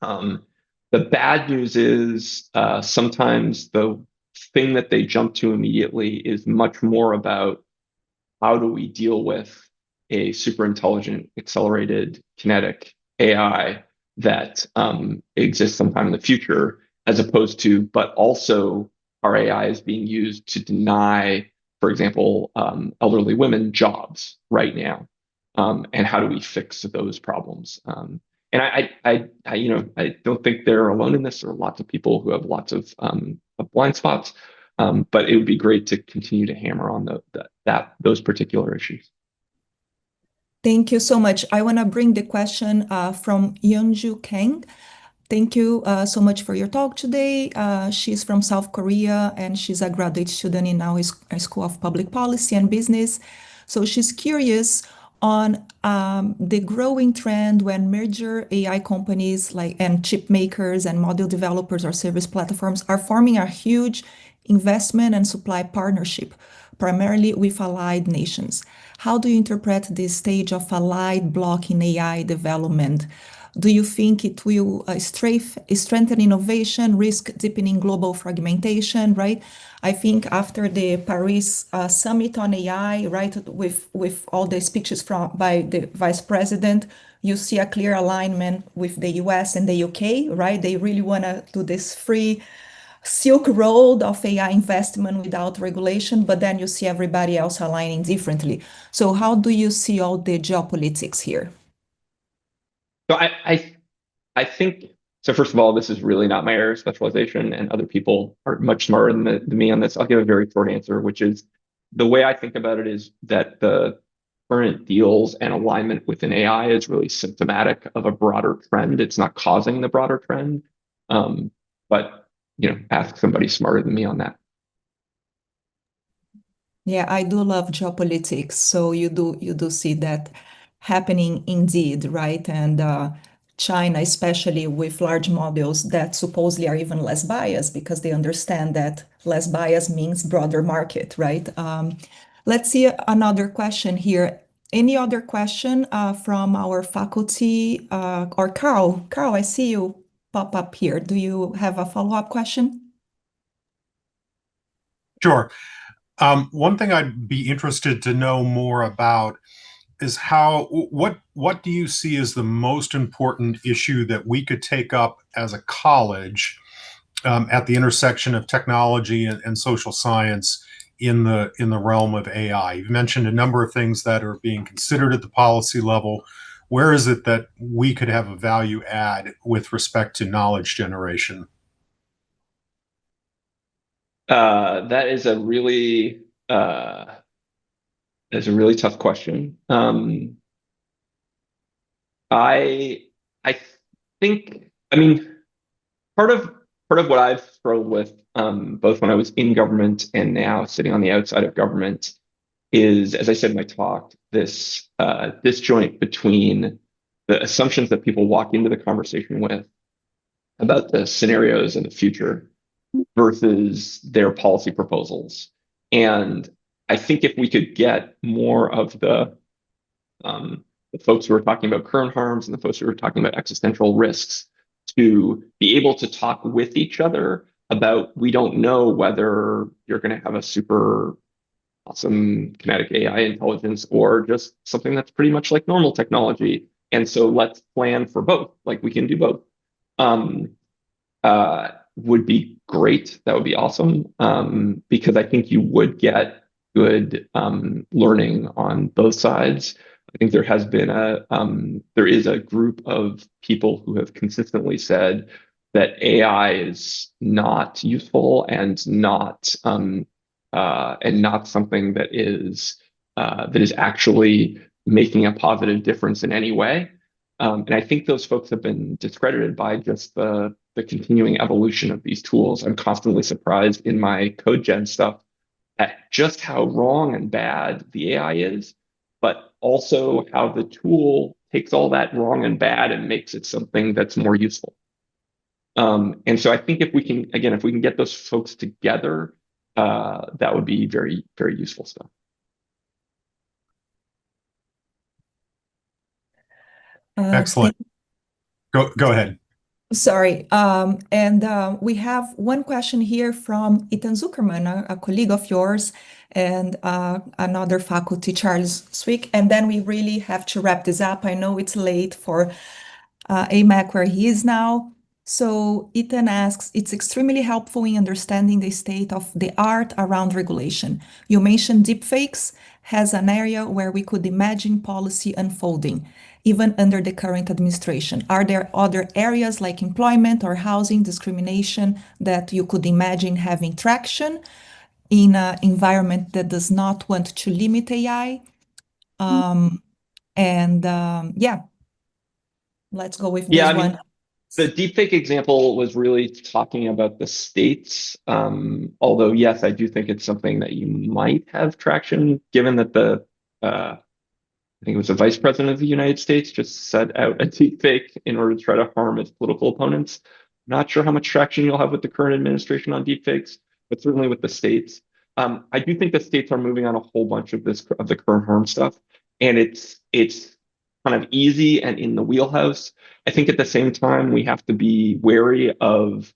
Speaker 2: The bad news is sometimes the thing that they jump to immediately is much more about how do we deal with a super intelligent, accelerated, kinetic AI that exists sometime in the future, as opposed to, but also our AI is being used to deny, for example, elderly women jobs right now. And how do we fix those problems? And I don't think they're alone in this. There are lots of people who have lots of blind spots, but it would be great to continue to hammer on those particular issues.
Speaker 3: Thank you so much. I want to bring the question from Yeonju Kang. Thank you so much for your talk today. She's from South Korea, and she's a graduate student in our School of Public Policy and Business. So she's curious on the growing trend when major AI companies and chip makers and model developers or service platforms are forming a huge investment and supply partnership, primarily with allied nations. How do you interpret this stage of allied bloc in AI development? Do you think it will strengthen innovation, risk deepening global fragmentation, right? I think after the Paris summit on AI, right, with all the speeches by the vice president, you see a clear alignment with the US and the UK, right? They really want to do this free Silk Road of AI investment without regulation, but then you see everybody else aligning differently. So how do you see all the geopolitics here?
Speaker 2: So I think, so first of all, this is really not my area of specialization, and other people are much smarter than me on this. I'll give a very short answer, which is the way I think about it is that the current deals and alignment within AI is really symptomatic of a broader trend. It's not causing the broader trend. But ask somebody smarter than me on that.
Speaker 3: Yeah, I do love geopolitics. So you do see that happening indeed, right? And China, especially with large models that supposedly are even less biased because they understand that less bias means broader market, right? Let's see another question here. Any other question from our faculty or Carl? Carl, I see you pop up here. Do you have a follow-up question?
Speaker 1: Sure. One thing I'd be interested to know more about is what do you see as the most important issue that we could take up as a college at the intersection of technology and social science in the realm of AI? You've mentioned a number of things that are being considered at the policy level. Where is it that we could have a value add with respect to knowledge generation?
Speaker 2: That is a really tough question. I think, I mean, part of what I've struggled with, both when I was in government and now sitting on the outside of government, is, as I said in my talk, this disjoint between the assumptions that people walk into the conversation with about the scenarios in the future versus their policy proposals. And I think if we could get more of the folks who are talking about current harms and the folks who are talking about existential risks to be able to talk with each other about, we don't know whether you're going to have a super awesome kinetic AI intelligence or just something that's pretty much like normal technology. And so let's plan for both. Like we can do both. Would be great. That would be awesome. Because I think you would get good learning on both sides. I think there is a group of people who have consistently said that AI is not useful and not something that is actually making a positive difference in any way. And I think those folks have been discredited by just the continuing evolution of these tools. I'm constantly surprised in my code gen stuff at just how wrong and bad the AI is, but also how the tool takes all that wrong and bad and makes it something that's more useful. And so I think if we can get those folks together, that would be very, very useful stuff.
Speaker 1: Excellent. Go ahead.
Speaker 3: Sorry. And we have one question here from Ethan Zuckerman, a colleague of yours, and another faculty, Charles Swick. And then we really have to wrap this up. I know it's late for Amac where he is now. So Ethan asks, it's extremely helpful in understanding the state of the art around regulation. You mentioned deepfakes as an area where we could imagine policy unfolding, even under the current administration. Are there other areas like employment or housing discrimination that you could imagine having traction in an environment that does not want to limit AI? Yeah, let's go with this one.
Speaker 2: The deepfake example was really talking about the states. Although, yes, I do think it's something that you might have traction, given that I think it was the vice president of the United States just set out a deepfake in order to try to harm his political opponents. Not sure how much traction you'll have with the current administration on deepfakes, but certainly with the states. I do think the states are moving on a whole bunch of the current harm stuff, and it's kind of easy and in the wheelhouse. I think at the same time we have to be wary of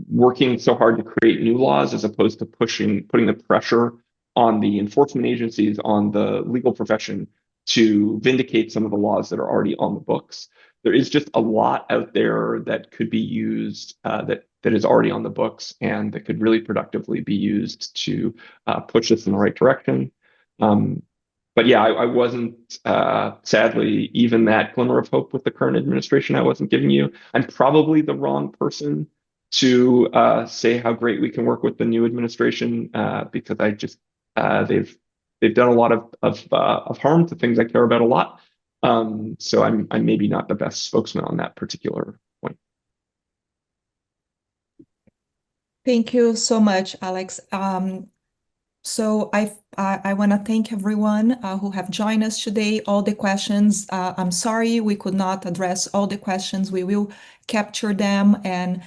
Speaker 2: working so hard to create new laws as opposed to putting the pressure on the enforcement agencies, on the legal profession to vindicate some of the laws that are already on the books. There is just a lot out there that could be used that is already on the books and that could really productively be used to push us in the right direction. But yeah, I wasn't, sadly, even that glimmer of hope with the current administration I wasn't giving you. I'm probably the wrong person to say how great we can work with the new administration because I just they've done a lot of harm to things I care about a lot. So I'm maybe not the best spokesman on that particular point.
Speaker 3: Thank you so much, Alex. So I want to thank everyone who have joined us today. All the questions. I'm sorry we could not address all the questions. We will capture them and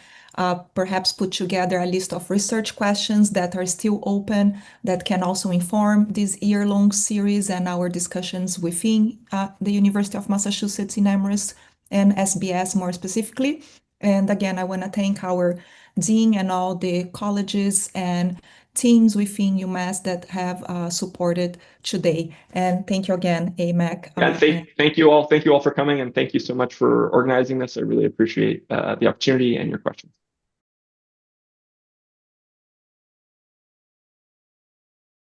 Speaker 3: perhaps put together a list of research questions that are still open that can also inform this year-long series and our discussions within the University of Massachusetts in Amherst and SBS more specifically. And again, I want to thank our dean and all the colleges and teams within UMass that have supported today. And thank you again, Amac.
Speaker 2: Yeah, thank you all. Thank you all for coming, and thank you so much for organizing this. I really appreciate the opportunity and your questions.